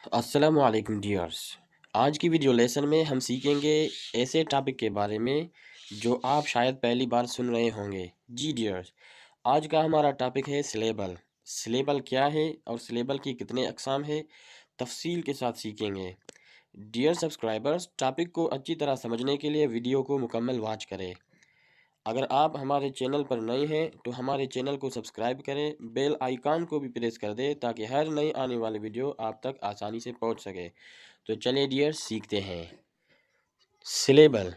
अस्सलाम वालेकुम डियर्स। आज की वीडियो लेसन में हम सीखेंगे ऐसे टॉपिक के बारे में जो आप शायद पहली बार सुन रहे होंगे। जी डियर्स, आज का हमारा टॉपिक है सिलेबल। सिलेबल क्या है और सिलेबल की कितने अक़साम है, तफसील के साथ सीखेंगे। डियर सब्सक्राइबर्स, टॉपिक को अच्छी तरह समझने के लिए वीडियो को मुकम्मल वॉच करें। अगर आप हमारे चैनल पर नए हैं तो हमारे चैनल को सब्सक्राइब करें, बेल आइकन को भी प्रेस कर दें ताकि हर नई आने वाली वीडियो आप तक आसानी से पहुंच सके। तो चलिए डियर सीखते हैं। सिलेबल।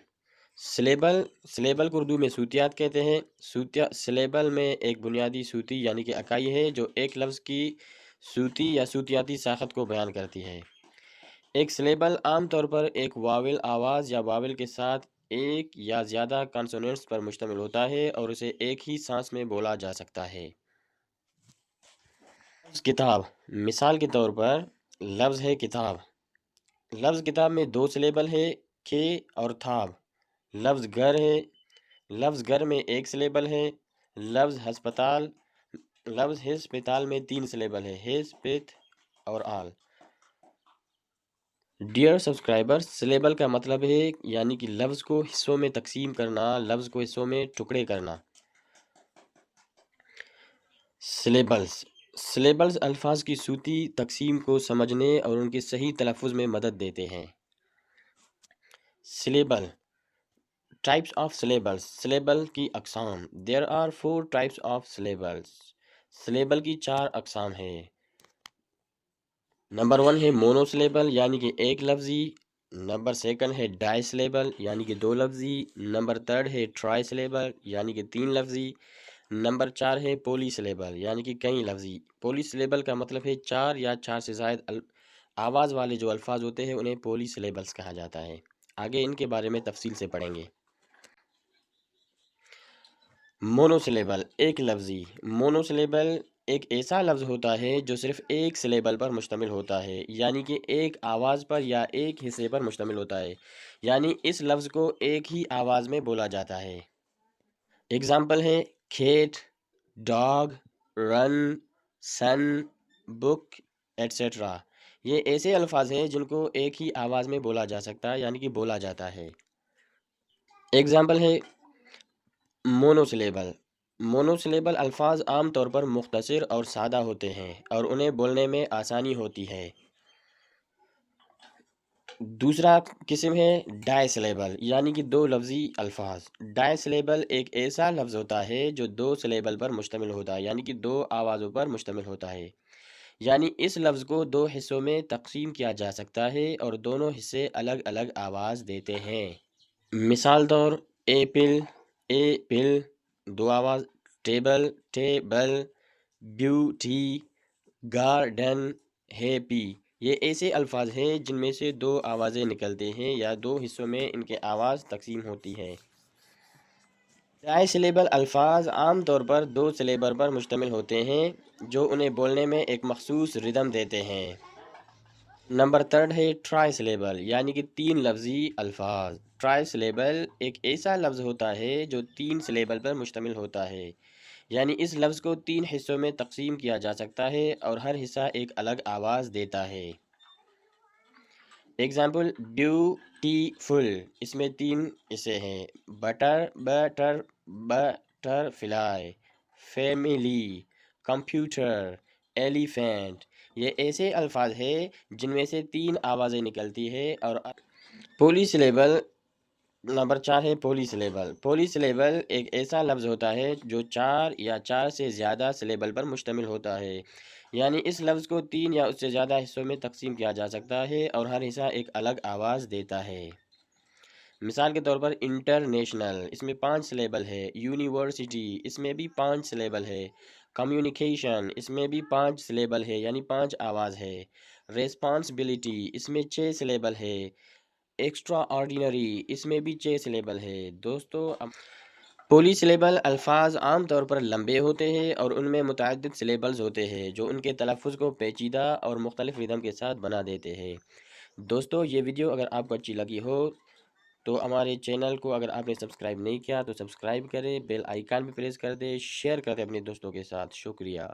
सिलेबल को उर्दू में सूतियात कहते हैं। सिलेबल में एक बुनियादी सूती यानी कि इकाई है जो एक लफ्ज़ की सूती या सूतियाती साखत को बयान करती है। एक सिलेबल आम तौर पर एक वावेल आवाज़ या वावेल के साथ एक या ज़्यादा कॉन्सोनेंट्स पर मुश्तमिल होता है और उसे एक ही सांस में बोला जा सकता है। किताब। मिसाल के तौर पर लफ्ज़ है किताब। लफ्ज़ किताब में दो सिलेबल है, के और थाब। लफ्ज़ घर है। लफ्ज़ घर में एक सिलेबल है। लफ्ज़ हस्पताल। लफ्ज़ हिस्पताल में तीन सिलेबल है, हिस्पित और आल। डियर सब्सक्राइबर्स, सिलेबल का मतलब है यानी कि लफ्ज़ को हिस्सों में तकसीम करना, लफ्ज़ को हिस्सों में टुकड़े करना। सिलेबल्स अल्फाज की सूती तकसीम को समझने और उनके सही तलफ़ुज़ में मदद देते हैं। Syllable. Types of syllables. Syllable की अक़साम। There are 4 types of syllables. Syllable की 4 अक़साम है। नंबर 1 है मोनोसिलेबल यानी कि एक लफ्ज़ी। नंबर 2 है डाई सिलेबल यानी कि दो लफ्ज़ी। नंबर 3 है ट्राई सिलेबल यानी कि तीन लफ्ज़ी। नंबर 4 है पोली सिलेबल यानी कि कई लफ्ज़ी। पोली सिलेबल का मतलब है 4 या 4 से ज़ायद आवाज़ वाले जो अल्फाज होते हैं उन्हें पोली सिलेबल्स कहा जाता है। आगे इनके बारे में तफसील से पढ़ेंगे। मोनोसिलेबल एक लफ्ज़ी। मोनोसिलेबल एक ऐसा लफ्ज़ होता है जो सिर्फ़ एक सिलेबल पर मुश्तमिल होता है, यानी कि एक आवाज़ पर या एक हिस्से पर मुश्तमिल होता है, यानी इस लफ्ज़ को एक ही आवाज़ में बोला जाता है। एग्ज़ाम्पल है खेत, डॉग, रन, सन, बुक एट्सेट्रा। ये ऐसे अल्फाज हैं जिनको एक ही आवाज़ में बोला जा सकता है यानी कि बोला जाता है। एग्ज़ाम्पल है मोनोसिलेबल। मोनोसिलेबल अल्फाज आम तौर पर मुख्तसर और सादा होते हैं और उन्हें बोलने में आसानी होती है। दूसरा किस्म है डाई सिलेबल यानी कि दो लफ्ज़ी अल्फाज। डाई सिलेबल एक ऐसा लफ्ज़ होता है जो दो सिलेबल पर मुश्तमिल होता है यानी कि दो आवाज़ों पर मुश्तमिल होता है, यानी इस लफ्ज़ को दो हिस्सों में तकसीम किया जा सकता है और दोनों हिस्से अलग अलग आवाज़ देते हैं। मिसाल तौर एपिल, ए पिल दो आवाज़, table, table, beauty, garden, happy. ये ऐसे अल्फाज हैं जिनमें से दो आवाज़ें निकलते हैं या दो हिस्सों में इनके आवाज़ तकसीम होती है। डाई सिलेबल अल्फाज आम तौर पर दो सिलेबल पर मुश्तमिल होते हैं जो उन्हें बोलने में एक मखसूस रिदम देते हैं। नंबर 3 है ट्राई सिलेबल यानी कि तीन लफ्ज़ी अल्फाज। ट्राई सिलेबल एक ऐसा लफ्ज़ होता है जो तीन सिलेबल पर मुश्तमिल होता है, यानी इस लफ्ज़ को तीन हिस्सों में तकसीम किया जा सकता है और हर हिस्सा एक अलग आवाज़ देता है। एग्ज़ाम्पल ब्यूटीफुल, इसमें तीन हिस्से हैं, butter butter butterfly, family, computer, elephant. ये ऐसे अल्फाज हैं जिनमें से तीन आवाज़ें निकलती है। और पोली सिलेबल। नंबर 4 है पोली सिलेबल। पोली सिलेबल एक ऐसा लफ्ज़ होता है जो चार या चार से ज़्यादा सिलेबल पर मुश्तमिल होता है, यानी इस लफ्ज़ को तीन या उससे ज़्यादा हिस्सों में तकसीम किया जा सकता है और हर हिस्सा एक अलग आवाज़ देता है। मिसाल के तौर पर इंटरनेशनल, इसमें 5 सिलेबल है। यूनिवर्सिटी, इसमें भी 5 सिलेबल है। कम्युनिकेशन, इसमें भी 5 सिलेबल है यानी 5 आवाज़ है। रिस्पॉन्सिबिलिटी, इसमें 6 सिलेबल है। एक्स्ट्रा ऑर्डिनरी, इसमें भी 6 सिलेबल है। दोस्तों, पोली सिलेबल अल्फाज आम तौर पर लंबे होते हैं और उनमें मुतअद्दिद सिलेबल्स होते हैं जो उनके तलफ़ुज़ को पेचीदा और मुख्तलिफ़ रिदम के साथ बना देते हैं। दोस्तों, ये वीडियो अगर आपको अच्छी लगी हो तो हमारे चैनल को अगर आपने सब्सक्राइब नहीं किया तो सब्सक्राइब करें, बेल आइकन भी प्रेस कर दें, शेयर करें अपने दोस्तों के साथ। शुक्रिया।